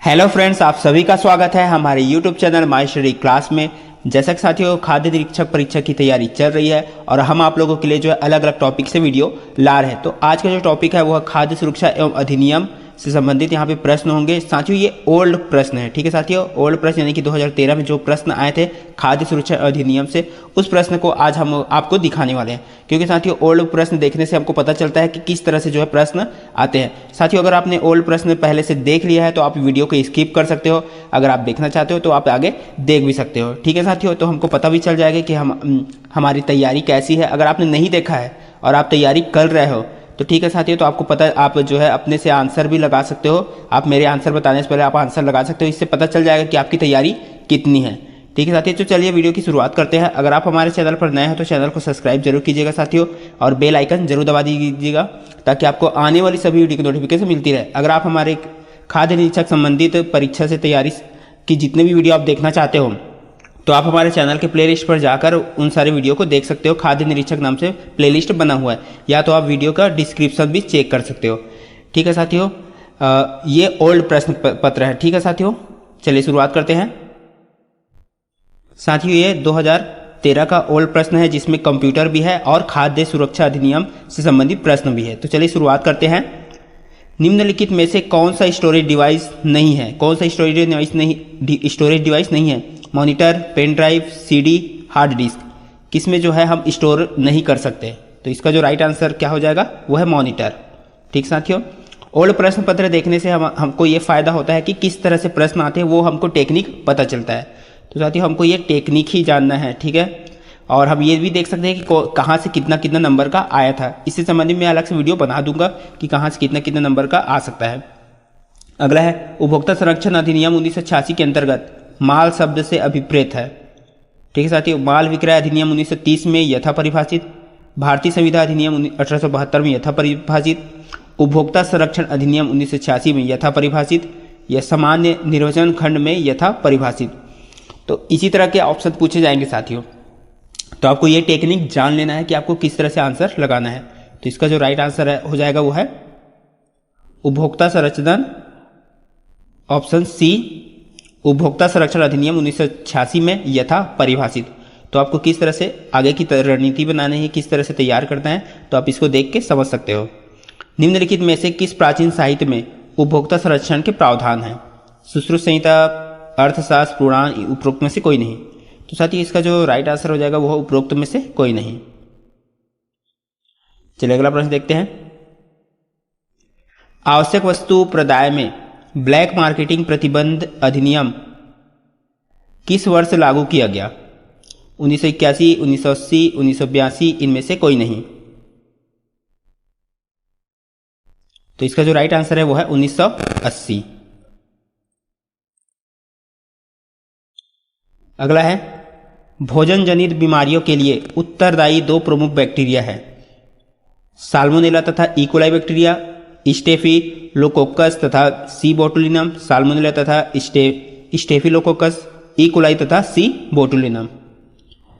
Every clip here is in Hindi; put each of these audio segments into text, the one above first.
हेलो फ्रेंड्स, आप सभी का स्वागत है हमारे YouTube channel my study class में। जैसा कि साथियों खाद्य निरीक्षक परीक्षा की तैयारी चल रही है और हम आप लोगों के लिए जो है अलग अलग टॉपिक से वीडियो ला रहे हैं। तो आज का जो टॉपिक है वो है खाद्य सुरक्षा एवं अधिनियम से संबंधित यहाँ पे प्रश्न होंगे। साथियों ये ओल्ड प्रश्न है, ठीक है साथियों, ओल्ड प्रश्न यानी कि 2013 में जो प्रश्न आए थे खाद्य सुरक्षा अधिनियम से, उस प्रश्न को आज हम आपको दिखाने वाले हैं। क्योंकि साथियों ओल्ड प्रश्न देखने से हमको पता चलता है कि किस तरह से जो है प्रश्न आते हैं। साथियों अगर आपने ओल्ड प्रश्न पहले से देख लिया है तो आप वीडियो को स्किप कर सकते हो, अगर आप देखना चाहते हो तो आप आगे देख भी सकते हो, ठीक है साथियों। तो हमको पता भी चल जाएगा कि हमारी तैयारी कैसी है। अगर आपने नहीं देखा है और आप तैयारी कर रहे हो तो ठीक है साथियों, तो आपको पता, आप जो है अपने से आंसर भी लगा सकते हो। आप मेरे आंसर बताने से पहले आप आंसर लगा सकते हो, इससे पता चल जाएगा कि आपकी तैयारी कितनी है, ठीक है साथियों। तो चलिए वीडियो की शुरुआत करते हैं। अगर आप हमारे चैनल पर नए हैं तो चैनल को सब्सक्राइब जरूर कीजिएगा साथियों, और बेल आइकन जरूर दबा दीजिएगा ताकि आपको आने वाली सभी वीडियो की नोटिफिकेशन मिलती रहे। अगर आप हमारे खाद्य निरीक्षक संबंधित परीक्षा से तैयारी की जितने भी वीडियो आप देखना चाहते हो तो आप हमारे चैनल के प्लेलिस्ट पर जाकर उन सारे वीडियो को देख सकते हो। खाद्य निरीक्षक नाम से प्लेलिस्ट बना हुआ है, या तो आप वीडियो का डिस्क्रिप्शन भी चेक कर सकते हो, ठीक है साथियों। ये ओल्ड प्रश्न पत्र है, ठीक है साथियों। चलिए शुरुआत करते हैं। साथियों ये 2013 का ओल्ड प्रश्न है जिसमें कंप्यूटर भी है और खाद्य सुरक्षा अधिनियम से संबंधित प्रश्न भी है। तो चलिए शुरुआत करते हैं। निम्नलिखित में से कौन सा स्टोरेज डिवाइस नहीं है? कौन सा स्टोरेज डिवाइस नहीं है? Monitor, pen drive, CD, hard disk. किसमें जो है हम स्टोर नहीं कर सकते? तो इसका जो राइट आंसर क्या हो जाएगा वो है मॉनिटर, ठीक साथियों। ओल्ड प्रश्न पत्र देखने से हमको ये फायदा होता है कि किस तरह से प्रश्न आते हैं वो हमको टेक्निक पता चलता है। तो साथियों हमको ये टेक्निक ही जानना है, ठीक है। और हम ये भी देख सकते हैं कि कहाँ से कितना कितना नंबर का आया था। इससे संबंधित मैं अलग से वीडियो बना दूंगा कि कहाँ से कितना कितना नंबर का आ सकता है। अगला है उपभोक्ता संरक्षण अधिनियम 1986 के अंतर्गत माल शब्द से अभिप्रेत है, ठीक है साथियों। माल विक्रय अधिनियम 1930 में यथा परिभाषित, भारतीय संविदा अधिनियम 1872 में यथा परिभाषित, उपभोक्ता संरक्षण अधिनियम 1986 में यथा परिभाषित, या सामान्य निर्वचन खंड में यथा परिभाषित। तो इसी तरह के ऑप्शन पूछे जाएंगे साथियों। तो आपको ये टेक्निक जान लेना है कि आपको किस तरह से आंसर लगाना है। तो इसका जो राइट आंसर हो जाएगा वो है उपभोक्ता संरक्षण, ऑप्शन सी, उपभोक्ता संरक्षण अधिनियम 1986 में यथा परिभाषित। तो आपको किस तरह से आगे की रणनीति बनानी है, किस तरह से तैयार करना है, तो आप इसको देख के समझ सकते हो। निम्नलिखित में से किस प्राचीन साहित्य में उपभोक्ता संरक्षण के प्रावधान हैं? सुश्रुत संहिता, अर्थशास्त्र, पुराण, उपरोक्त में से कोई नहीं। तो साथ ही इसका जो राइट आंसर हो जाएगा वो उपरोक्त में से कोई नहीं। चलिए अगला प्रश्न देखते हैं। आवश्यक वस्तु प्रदाय में ब्लैक मार्केटिंग प्रतिबंध अधिनियम किस वर्ष लागू किया गया? 1981, 1980, 1982, इनमें से कोई नहीं। तो इसका जो राइट आंसर है वो है 1980। अगला है भोजन जनित बीमारियों के लिए उत्तरदायी दो प्रमुख बैक्टीरिया है। साल्मोनेला तथा इकोलाई बैक्टीरिया, स्टेफिलोकोकस तथा सी बोटुलिनम। साल्मोनेला तथा स्टेफिलोकोकस, इकोलाई तथा सी बोटुलिनम।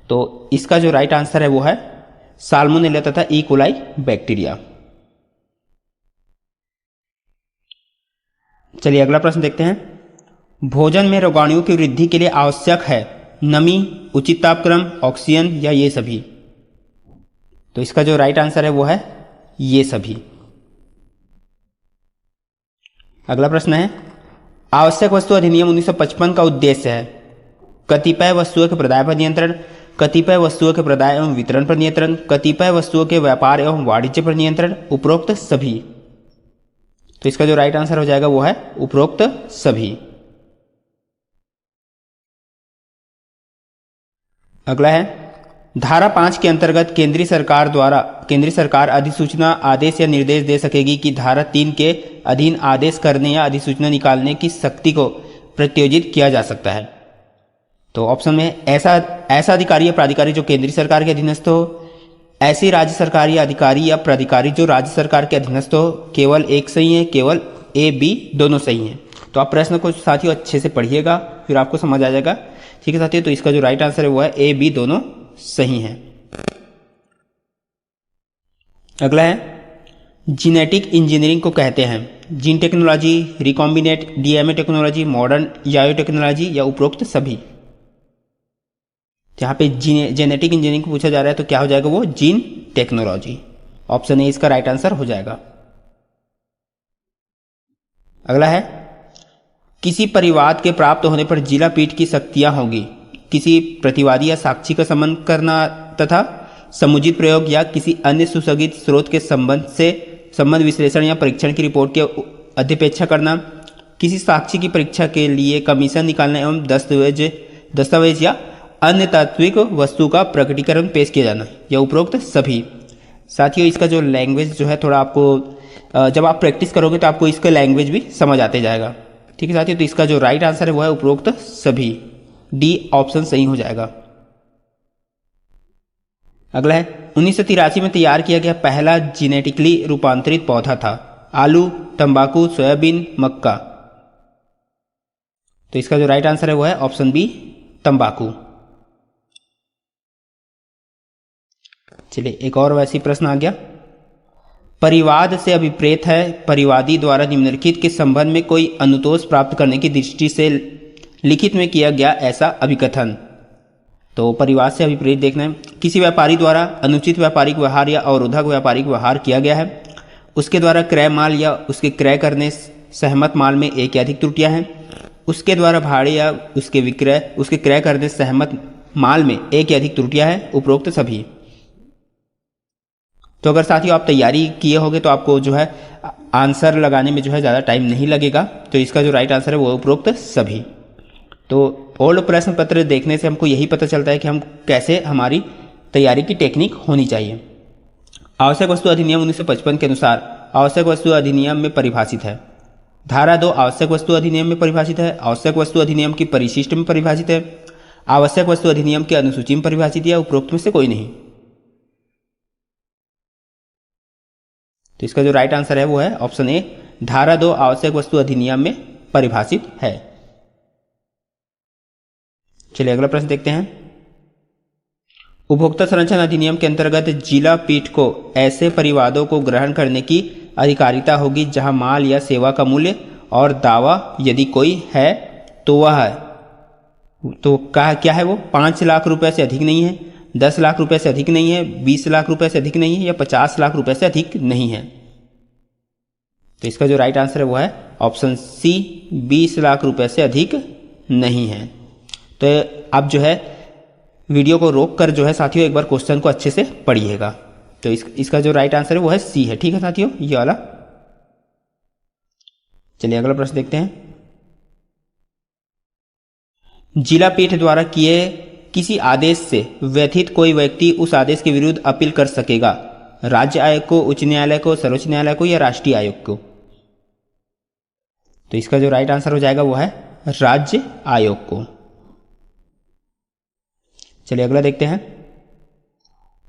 तो इसका जो राइट आंसर है वो है साल्मोनेला तथा इकोलाई बैक्टीरिया। चलिए अगला प्रश्न देखते हैं। भोजन में रोगाणुओं की वृद्धि के लिए आवश्यक है नमी, उचित तापक्रम, ऑक्सीजन, या ये सभी? तो इसका जो राइट आंसर है वो है ये सभी। अगला प्रश्न है आवश्यक वस्तु अधिनियम 1955 का उद्देश्य है कतिपय वस्तुओं के प्रदाय पर नियंत्रण, कतिपय वस्तुओं के प्रदाय एवं वितरण पर नियंत्रण, कतिपय वस्तुओं के व्यापार एवं वाणिज्य पर नियंत्रण, उपरोक्त सभी। तो इसका जो राइट आंसर हो जाएगा वो है उपरोक्त सभी। अगला है धारा 5 के अंतर्गत केंद्रीय सरकार अधिसूचना, आदेश या निर्देश दे सकेगी कि धारा 3 के अधीन आदेश करने या अधिसूचना निकालने की शक्ति को प्रत्योजित किया जा सकता है। तो ऑप्शन में ऐसा अधिकारी या प्राधिकारी जो केंद्रीय सरकार के अधीनस्थ हो, ऐसी राज्य सरकार या अधिकारी या प्राधिकारी जो राज्य सरकार के अधीनस्थ हो। केवल एक सही है, केवल ए बी दोनों सही हैं। तो आप प्रश्न को साथियों अच्छे से पढ़िएगा फिर आपको समझ आ जाएगा, ठीक है साथियों। तो इसका जो राइट आंसर है वो है ए बी दोनों सही हैं। अगला है जीनेटिक इंजीनियरिंग को कहते हैं? Gene technology, recombinant DNA technology, modern bio technology या उपरोक्त सभी? जहाँ पे जेनेटिक इंजीनियरिंग को पूछा जा रहा है तो क्या हो जाएगा वो? Gene technology. ऑप्शन ए इसका राइट आंसर हो जाएगा। अगला है, किसी परिवाद के प्राप्त होने पर जिला पीठ की शक्तियां होगी? किसी प्रतिवादी या साक्षी का संबंध करना तथा समुचित प्रयोग या किसी अन्य सुसज्जित स्रोत के संबंध विश्लेषण या परीक्षण की रिपोर्ट की अध्यपेक्षा करना, किसी साक्षी की परीक्षा के लिए कमीशन निकालना एवं दस्तावेज या अन्य तात्विक वस्तु का प्रकटीकरण पेश किया जाना, या उपरोक्त सभी? साथियों, इसका जो लैंग्वेज जो है थोड़ा आपको जब आप प्रैक्टिस करोगे तो आपको इसका लैंग्वेज भी समझ आते जाएगा। ठीक है साथियों, तो इसका जो राइट आंसर है वो है उपरोक्त सभी। डी ऑप्शन सही हो जाएगा। अगला है, 1983 में तैयार किया गया पहला जीनेटिकली रूपांतरित पौधा था? आलू, तंबाकू, सोयाबीन, मक्का? तो इसका जो राइट आंसर है वो है ऑप्शन बी, तंबाकू। चलिए एक और वैसी प्रश्न आ गया। परिवाद से अभिप्रेत है परिवादी द्वारा निम्नलिखित के संबंध में कोई अनुतोष प्राप्त करने की दृष्टि से लिखित में किया गया ऐसा अभिकथन? तो परिवाद से अभिप्रेत देखना है, किसी व्यापारी द्वारा अनुचित व्यापारिक व्यवहार या अवरोधक व्यापारिक व्यवहार किया गया है, उसके द्वारा क्रय माल या उसके क्रय करने सहमत माल में एक या अधिक त्रुटियां हैं, उसके द्वारा भाड़े या उसके क्रय करने सहमत माल में एक या अधिक त्रुटियां हैं, उपरोक्त सभी? तो अगर साथियों आप तैयारी किए होगे तो आपको जो है आंसर लगाने में जो है ज़्यादा टाइम नहीं लगेगा। तो इसका जो राइट आंसर है वो उपरोक्त सभी। तो ओल्ड प्रश्न पत्र देखने से हमको यही पता चलता है कि हम कैसे हमारी तैयारी की टेक्निक होनी चाहिए। आवश्यक वस्तु अधिनियम 1955 के अनुसार आवश्यक वस्तु अधिनियम में परिभाषित है? धारा 2 आवश्यक वस्तु अधिनियम में परिभाषित है, आवश्यक वस्तु अधिनियम की परिशिष्ट में परिभाषित है, आवश्यक वस्तु अधिनियम की अनुसूची में परिभाषित, या उपरोक्त में से कोई नहीं? तो इसका जो राइट आंसर है वो है ऑप्शन ए, धारा 2 आवश्यक वस्तु अधिनियम में परिभाषित है। चलिए अगला प्रश्न देखते हैं। उपभोक्ता संरक्षण अधिनियम के अंतर्गत जिला पीठ को ऐसे परिवादों को ग्रहण करने की अधिकारिता होगी जहां माल या सेवा का मूल्य और दावा यदि कोई है तो वह है, तो क्या है वो? 5 लाख रुपए से अधिक नहीं है, 10 लाख रुपए से अधिक नहीं है, 20 लाख रुपए से अधिक नहीं है, या 50 लाख रुपए से अधिक नहीं है? तो इसका जो राइट आंसर है वो है ऑप्शन सी, 20 लाख रुपए से अधिक नहीं है। तो आप जो है वीडियो को रोक कर जो है साथियों एक बार क्वेश्चन को अच्छे से पढ़िएगा। तो इसका जो राइट आंसर है वो है सी है। ठीक है साथियों, ये वाला। चलिए अगला प्रश्न देखते हैं। जिला पीठ द्वारा किए किसी आदेश से व्यथित कोई व्यक्ति उस आदेश के विरुद्ध अपील कर सकेगा? राज्य आयोग को, उच्च न्यायालय को, सर्वोच्च न्यायालय को, या राष्ट्रीय आयोग को? तो इसका जो राइट आंसर हो जाएगा वो है राज्य आयोग को। चलिए अगला देखते हैं।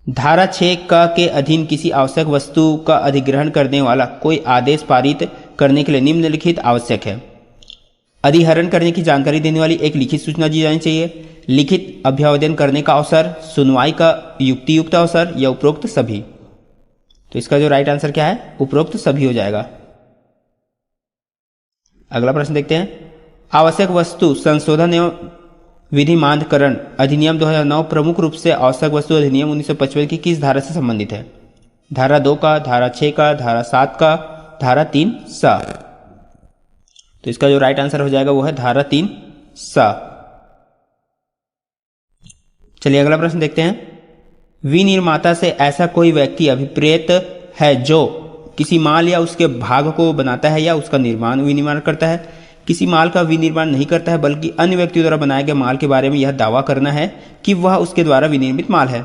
धारा 6 के अधीन किसी आवश्यक वस्तु का अधिग्रहण करने वाला कोई आदेश पारित करने के लिए निम्नलिखित आवश्यक है? अधिहरण करने की जानकारी देने वाली एक लिखित सूचना दी जानी चाहिए, लिखित अभ्यावेदन करने का अवसर, सुनवाई का युक्तियुक्त अवसर, या उपरोक्त सभी? तो इसका जो राइट आंसर क्या है? उपरोक्त सभी हो जाएगा। अगला प्रश्न देखते हैं। आवश्यक वस्तु संशोधन एवं विधिमानकरण अधिनियम 2009 प्रमुख रूप से आवश्यक वस्तु अधिनियम 1955 की किस धारा से संबंधित है? धारा 2 का, धारा 6 का, धारा 7 का, धारा 3 सा? तो इसका जो राइट आंसर हो जाएगा वो है धारा 3 सा। चलिए अगला प्रश्न देखते हैं। विनिर्माता से ऐसा कोई व्यक्ति अभिप्रेत है जो किसी माल या उसके भाग को बनाता है या उसका विनिर्माण करता है, किसी माल का विनिर्माण नहीं करता है बल्कि अन्य व्यक्तियों द्वारा बनाए गए माल के बारे में यह दावा करना है कि वह उसके द्वारा विनिर्मित माल है,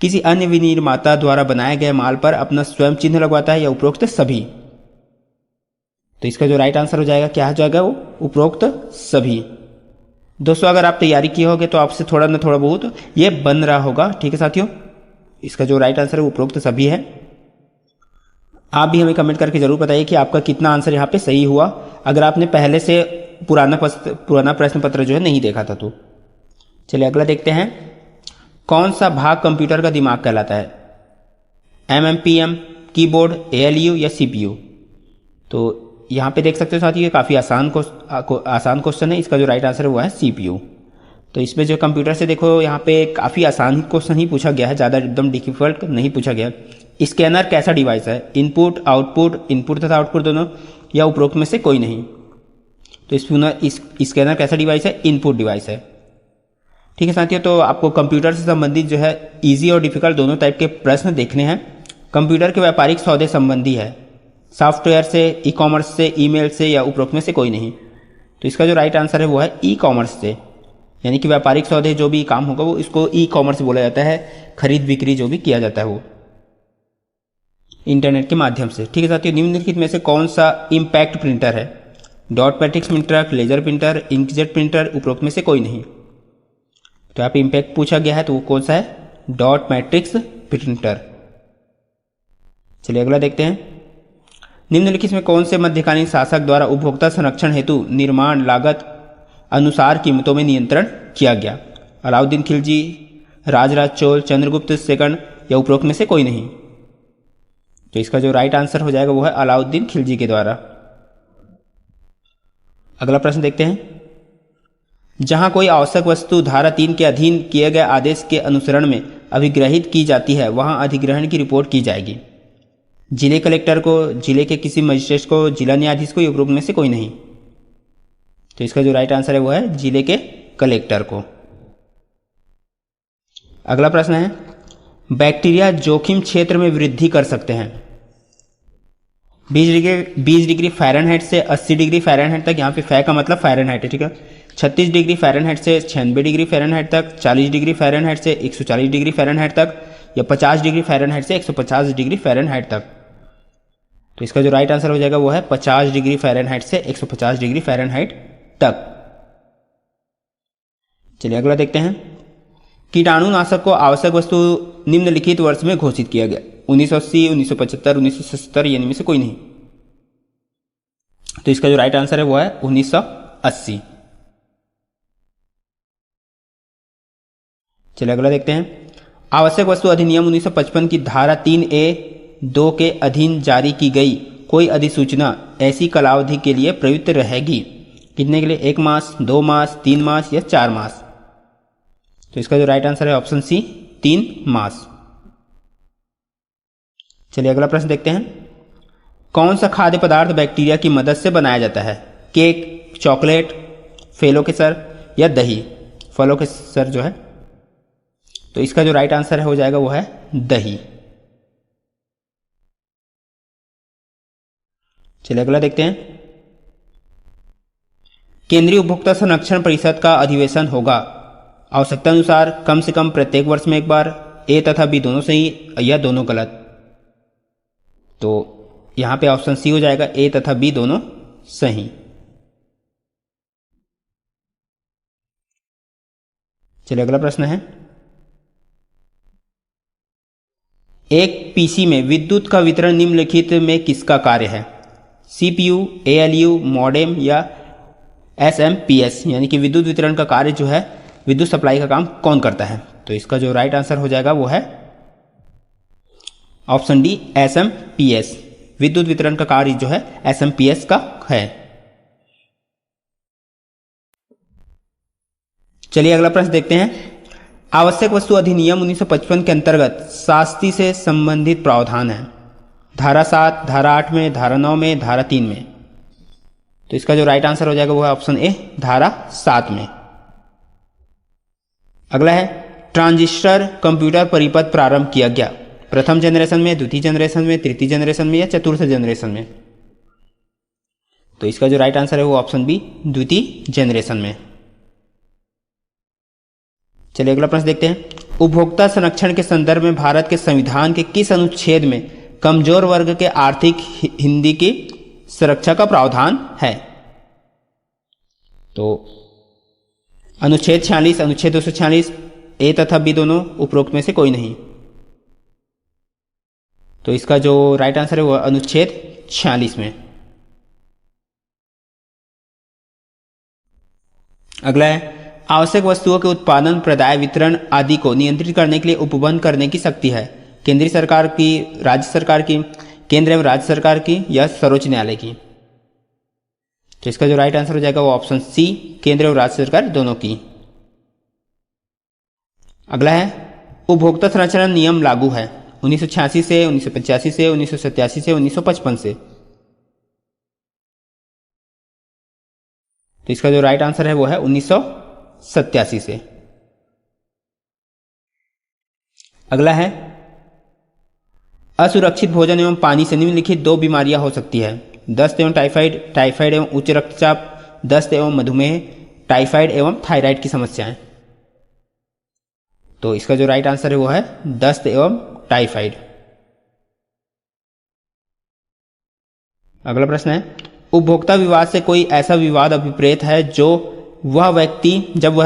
किसी अन्य विनिर्माता द्वारा बनाए गए माल पर अपना स्वयं चिन्ह लगवाता है, या उपरोक्त सभी? तो इसका जो राइट आंसर हो जाएगा क्या हो जाएगा? वो उपरोक्त सभी। दोस्तों अगर आप तैयारी किए होगे तो आपसे थोड़ा ना थोड़ा बहुत ये बन रहा होगा। ठीक है साथियों, इसका जो राइट आंसर है उपरोक्त सभी है। आप भी हमें कमेंट करके जरूर बताइए कि आपका कितना आंसर यहाँ पे सही हुआ, अगर आपने पहले से पुराना प्रश्न पत्र जो है नहीं देखा था तो। चलिए अगला देखते हैं। कौन सा भाग कंप्यूटर का दिमाग कहलाता है? MMPM, कीबोर्ड, ALU या CPU। तो यहाँ पे देख सकते हो साथियों, ये काफ़ी आसान क्वेश्चन है। इसका जो राइट आंसर है वो है CPU। तो इसमें जो कंप्यूटर से देखो यहाँ पे काफ़ी आसान क्वेश्चन ही पूछा गया है, ज़्यादा एकदम डिफिकल्ट नहीं पूछा गया। स्कैनर कैसा डिवाइस है? इनपुट आउटपुट, इनपुट तथा आउटपुट दोनों, या उपरोक्त में से कोई नहीं। तो स्कैनर कैसा डिवाइस है? इनपुट डिवाइस है। ठीक है साथियों, तो आपको कंप्यूटर से संबंधित जो है इजी और डिफिकल्ट दोनों टाइप के प्रश्न देखने हैं। कंप्यूटर के व्यापारिक सौदे संबंधी है, सॉफ्टवेयर से, ई कॉमर्स से, ईमेल से, या उपरोक्त में से कोई नहीं। तो इसका जो राइट आंसर है वो है ई कॉमर्स से, यानी कि व्यापारिक सौदे जो भी काम होगा वो इसको ई कॉमर्स बोला जाता है। खरीद बिक्री जो भी किया जाता है वो इंटरनेट के माध्यम से। ठीक है साथियों, निम्नलिखित में से कौन सा इम्पैक्ट प्रिंटर है? Dot matrix printer, laser printer, inkjet printer, उपरोक्त में से कोई नहीं। तो यहाँ पे इम्पैक्ट पूछा गया है, तो वो कौन सा है? Dot matrix printer. चलिए अगला देखते हैं। निम्नलिखित में कौन से मध्यकालीन शासक द्वारा उपभोक्ता संरक्षण हेतु निर्माण लागत अनुसार कीमतों में नियंत्रण किया गया? अलाउद्दीन खिलजी, राजराज चोल, चंद्रगुप्त सेकंड, या उपरोक्त में से कोई नहीं। तो इसका जो राइट आंसर हो जाएगा वो है अलाउद्दीन खिलजी के द्वारा। अगला प्रश्न देखते हैं। जहां कोई आवश्यक वस्तु धारा 3 के अधीन किए गए आदेश के अनुसरण में अभिग्रहित की जाती है, वहां अधिग्रहण की रिपोर्ट की जाएगी। जिले कलेक्टर को, जिले के किसी मजिस्ट्रेट को, जिला न्यायाधीश को, या उपरोक्त में से कोई नहीं। तो इसका जो राइट आंसर है वो है जिले के कलेक्टर को। अगला प्रश्न है, बैक्टीरिया जोखिम क्षेत्र में वृद्धि कर सकते हैं। 20 डिग्री फ़ारेनहाइट से 80 डिग्री फ़ारेनहाइट तक, यहाँ पे फै का मतलब फ़ारेनहाइट है, ठीक है। 36 डिग्री फ़ारेनहाइट से 96 डिग्री फ़ारेनहाइट तक, 40 डिग्री फ़ारेनहाइट से 140 डिग्री फ़ारेनहाइट तक, या 50 डिग्री फ़ारेनहाइट से 150 डिग्री फ़ारेनहाइट तक। तो इसका जो राइट आंसर हो जाएगा वो है 50 डिग्री फ़ारेनहाइट से 150 डिग्री फ़ारेनहाइट तक। चलिए अगला देखते हैं। कीटाणुनाशक को आवश्यक वस्तु निम्नलिखित वर्ष में घोषित किया गया? 1980, 1975, 1977, या इनमें से कोई नहीं। तो इसका जो राइट आंसर है वो है 1980। चलिए अगला देखते हैं। आवश्यक वस्तु अधिनियम 1955 की धारा 3A(2) के अधीन जारी की गई कोई अधिसूचना ऐसी कालावधि के लिए प्रयुक्त रहेगी? कितने के लिए? 1 मास, 2 मास, 3 मास, या 4 मास। तो इसका जो राइट आंसर है ऑप्शन सी, 3 मास। चलिए अगला प्रश्न देखते हैं। कौन सा खाद्य पदार्थ बैक्टीरिया की मदद से बनाया जाता है? केक, चॉकलेट, फलों के सर, या दही? फलों के सर जो है। तो इसका जो राइट आंसर हो जाएगा वो है दही। चलिए अगला देखते हैं। केंद्रीय उपभोक्ता संरक्षण परिषद का अधिवेशन होगा आवश्यकता अनुसार कम से कम प्रत्येक वर्ष में एक बार। ए तथा बी दोनों सही, या दोनों गलत? तो यहां पे ऑप्शन सी हो जाएगा, ए तथा बी दोनों सही। चलिए अगला प्रश्न है। एक पीसी में विद्युत का वितरण निम्नलिखित में किसका कार्य है? CPU, ALU, मॉडेम, या SMPS, यानी कि विद्युत वितरण का कार्य जो है, विद्युत सप्लाई का काम कौन करता है? तो इसका जो राइट आंसर हो जाएगा वो है ऑप्शन डी, SMPS। विद्युत वितरण का कार्य जो है SMPS का है। चलिए अगला प्रश्न देखते हैं। आवश्यक वस्तु अधिनियम 1955 के अंतर्गत शास्ति से संबंधित प्रावधान है? धारा 7, धारा 8 में, धारा 9 में, धारा 3 में। तो इसका जो राइट आंसर हो जाएगा वो है ऑप्शन ए, धारा 7 में। अगला है, ट्रांजिस्टर कंप्यूटर परिपथ प्रारंभ किया गया? प्रथम जनरेशन में, द्वितीय जनरेशन में, तृतीय जनरेशन में, या चतुर्थ जनरेशन में? तो इसका जो राइट आंसर है वो ऑप्शन बी, द्वितीय जनरेशन में। चलिए अगला प्रश्न देखते हैं। उपभोक्ता संरक्षण के संदर्भ में भारत के संविधान के किस अनुच्छेद में कमजोर वर्ग के आर्थिक हिंदी की सुरक्षा का प्रावधान है? तो अनुच्छेद 46, अनुच्छेद 246, ए तथा बी दोनों, उपरोक्त में से कोई नहीं। तो इसका जो राइट आंसर है वो अनुच्छेद 46 में। अगला है, आवश्यक वस्तुओं के उत्पादन, प्रदाय, वितरण आदि को नियंत्रित करने के लिए उपबंध करने की शक्ति है? केंद्रीय सरकार की, राज्य सरकार की, केंद्र एवं राज्य सरकार की या सर्वोच्च न्यायालय की? तो इसका जो राइट आंसर हो जाएगा वो ऑप्शन सी, केंद्र और राज्य सरकार दोनों की। अगला है उपभोक्ता संरक्षण नियम लागू है 1986 से, 1985 से, 1987 से, 1955 से। तो इसका जो राइट आंसर है वो है 1987 से। अगला है असुरक्षित भोजन एवं पानी से निम्नलिखित दो बीमारियां हो सकती है, दस्त एवं टाइफाइड, टाइफाइड एवं उच्च रक्तचाप, दस्त एवं मधुमेह, टाइफाइड एवं थायराइड की समस्याएं। तो इसका जो राइट आंसर है वो है दस्त एवं टाइफाइड। अगला प्रश्न है उपभोक्ता विवाद से कोई ऐसा विवाद अभिप्रेत है जब वह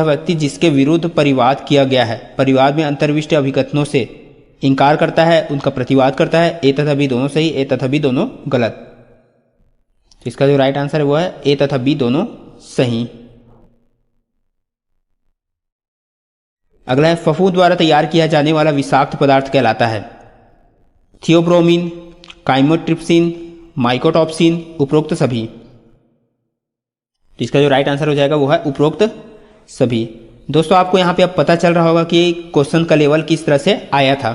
व्यक्ति जिसके विरुद्ध परिवाद किया गया है परिवाद में अंतर्विष्ट अभिकथनों से इनकार करता है, उनका प्रतिवाद करता है। ए तथा बी दोनों सही, ए तथा बी दोनों गलत। तो इसका जो राइट आंसर है वो है ए तथा बी दोनों सही। अगला है फफूंद द्वारा तैयार किया जाने वाला विषाक्त पदार्थ कहलाता है थियोब्रोमीन, काइमोट्रिप्सिन, माइकोटॉप्सिन, उपरोक्त सभी। तो इसका जो राइट आंसर हो जाएगा वो है उपरोक्त सभी। दोस्तों आपको यहाँ पे अब पता चल रहा होगा कि क्वेश्चन का लेवल किस तरह से आया था।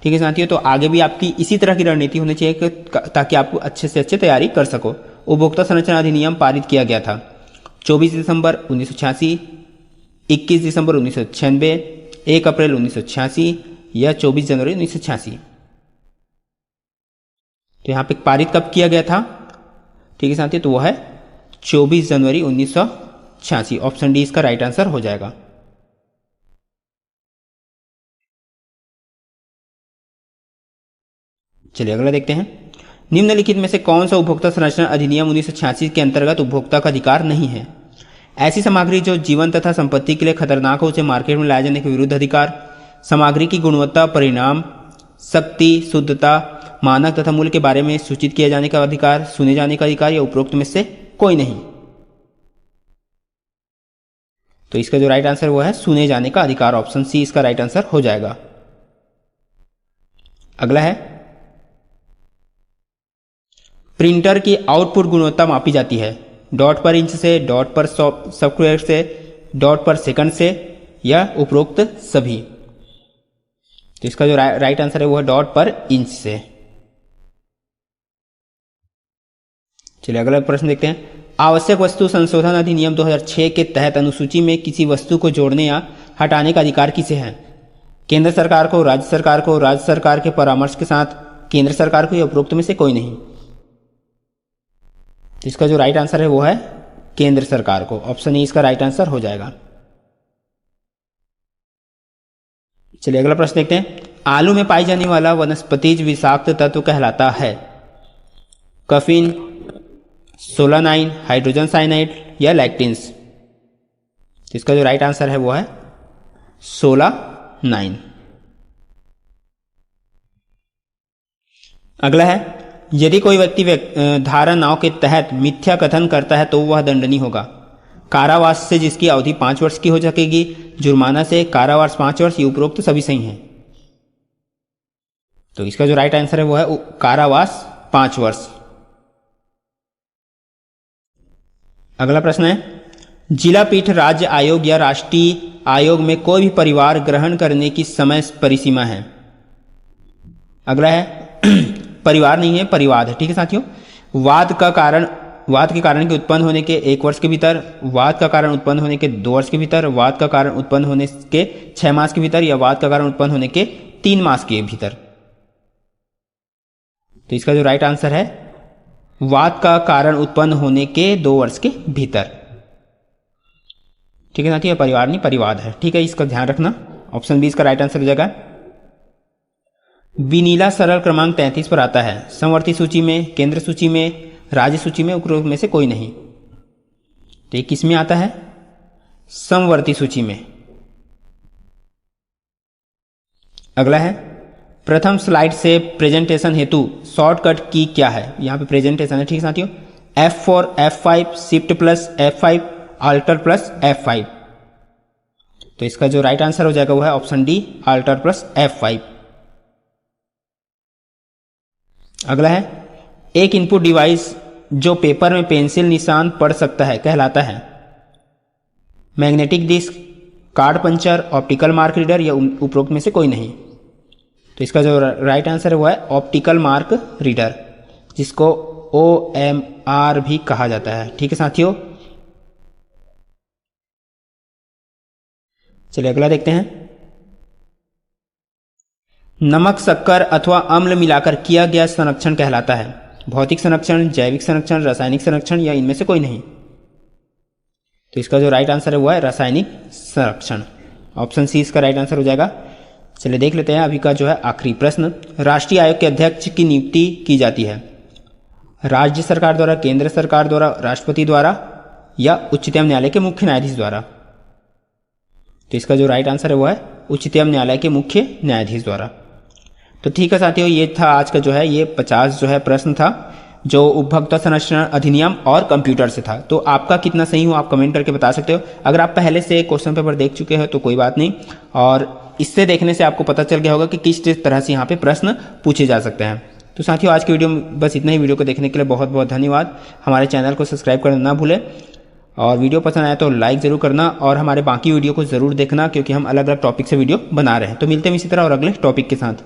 ठीक है साथियों, तो आगे भी आपकी इसी तरह की रणनीति होनी चाहिए ताकि आप अच्छे से अच्छे तैयारी कर सको। उपभोक्ता संरक्षण अधिनियम पारित किया गया था 24 दिसंबर 1986, 21 दिसंबर 1996, 1 अप्रैल 1986 या 24 जनवरी 1986। तो यहाँ पे पारित कब किया गया था? ठीक है साथियों, तो वो है 24 जनवरी 1986। ऑप्शन डी इसका राइट आंसर हो जाएगा। चलिए अगला देखते हैं। निम्नलिखित में से कौन सा उपभोक्ता संरक्षण अधिनियम 1986 के अंतर्गत उपभोक्ता का अधिकार नहीं है? ऐसी सामग्री जो जीवन तथा संपत्ति के लिए खतरनाक हो उसे मार्केट में लाए जाने के विरुद्ध अधिकार, सामग्री की गुणवत्ता, परिणाम, शक्ति, शुद्धता, मानक तथा मूल्य के बारे में सूचित किए जाने का अधिकार, सुने जाने का अधिकार या उपरोक्त में से कोई नहीं। तो इसका जो राइट आंसर वो है सुने जाने का अधिकार। ऑप्शन सी इसका राइट आंसर हो जाएगा। अगला है प्रिंटर की आउटपुट गुणवत्ता मापी जाती है डॉट पर इंच से, डॉट पर स्क्वायर से, डॉट पर सेकंड से या उपरोक्त सभी। तो इसका जो राइट आंसर है वो है डॉट पर इंच से। चलिए अगला प्रश्न देखते हैं। आवश्यक वस्तु संशोधन अधिनियम 2006 के तहत अनुसूची में किसी वस्तु को जोड़ने या हटाने का अधिकार किसे है? केंद्र सरकार को, राज्य सरकार को, राज्य सरकार के परामर्श के साथ केंद्र सरकार को या उपरोक्त में से कोई नहीं। तो इसका जो राइट आंसर है वो है केंद्र सरकार को। ऑप्शन ए इसका राइट आंसर हो जाएगा। चलिए अगला प्रश्न देखते हैं। आलू में पाई जाने वाला वनस्पतिज विषाक्त तत्व कहलाता है कफीन, सोलानाइन, हाइड्रोजन साइनाइड या लैक्टिन्स। इसका जो राइट आंसर है वो है सोलानाइन। अगला है यदि कोई व्यक्ति धारा 9 के तहत मिथ्या कथन करता है तो वह दंडनीय होगा। कारावास से जिसकी अवधि 5 वर्ष की हो सकेगी, जुर्माना से, कारावास 5 वर्ष, ये उपरोक्त सभी सही हैं। तो इसका जो राइट आंसर है वो है कारावास 5 वर्ष। अगला प्रश्न है जिला पीठ राज्य आयोग या राष्ट्रीय आयोग में कोई भी परिवार ग्रहण करने की समय परिसीमा है? अगला है परिवार नहीं है, परिवाद है। ठीक है साथियों, वाद के कारण के उत्पन्न होने के 1 वर्ष के भीतर, वाद का कारण उत्पन्न होने के 2 वर्ष के भीतर, वाद का कारण उत्पन्न होने के 6 मास के भीतर या वाद का कारण उत्पन्न होने के 3 मास के भीतर। तो इसका जो राइट आंसर है वाद का कारण उत्पन्न होने के 2 वर्ष के भीतर। ठीक है साथियों, परिवार नहीं परिवाद है। ठीक है, इसका ध्यान रखना। ऑप्शन बी इसका राइट आंसर हो जाएगा। विनीला सरल क्रमांक 33 पर आता है समवर्ती सूची में, केंद्र सूची में, राज्य सूची में, उपरोक्त में से कोई नहीं। तो ये किस में आता है? समवर्ती सूची में। अगला है प्रथम स्लाइड से प्रेजेंटेशन हेतु शॉर्टकट की क्या है? यहां पे प्रेजेंटेशन है। ठीक है साथियों, F4, F5, shift plus F5, alter plus F5। तो इसका जो राइट आंसर हो जाएगा वो है option D, alter plus F5। अगला है एक इनपुट डिवाइस जो पेपर में पेंसिल निशान पढ़ सकता है कहलाता है magnetic disk, card puncture, optical mark reader या उपरोक्त में से कोई नहीं। तो इसका जो राइट आंसर है वो है ऑप्टिकल मार्क रीडर, जिसको OMR भी कहा जाता है। ठीक है साथियों, चलिए अगला देखते हैं। नमक, शक्कर अथवा अम्ल मिलाकर किया गया संरक्षण कहलाता है भौतिक संरक्षण, जैविक संरक्षण, रासायनिक संरक्षण या इनमें से कोई नहीं। तो इसका जो राइट आंसर है वो है रासायनिक संरक्षण। ऑप्शन सी इसका राइट आंसर हो जाएगा। चलिए देख लेते हैं अभी का जो है आखिरी प्रश्न। राष्ट्रीय आयोग के अध्यक्ष की नियुक्ति की जाती है राज्य सरकार द्वारा, केंद्र सरकार द्वारा, राष्ट्रपति द्वारा या उच्चतम न्यायालय के मुख्य न्यायाधीश द्वारा। तो इसका जो राइट आंसर है वो है उच्चतम न्यायालय के मुख्य न्यायाधीश द्वारा। तो ठीक है साथियों, ये था आज का जो है ये 50 जो है प्रश्न था जो उपभोक्ता संरक्षण अधिनियम और कंप्यूटर से था। तो आपका कितना सही हो आप कमेंट करके बता सकते हो। अगर आप पहले से क्वेश्चन पेपर देख चुके हो तो कोई बात नहीं, और इससे देखने से आपको पता चल गया होगा कि किस तरह से यहाँ पे प्रश्न पूछे जा सकते हैं। तो साथियों आज की वीडियो में बस इतना ही। वीडियो को देखने के लिए बहुत बहुत धन्यवाद। हमारे चैनल को सब्सक्राइब करना ना भूलें और वीडियो पसंद आया तो लाइक ज़रूर करना और हमारे बाकी वीडियो को ज़रूर देखना, क्योंकि हम अलग अलग टॉपिक से वीडियो बना रहे हैं। तो मिलते हैं इसी तरह और अगले टॉपिक के साथ।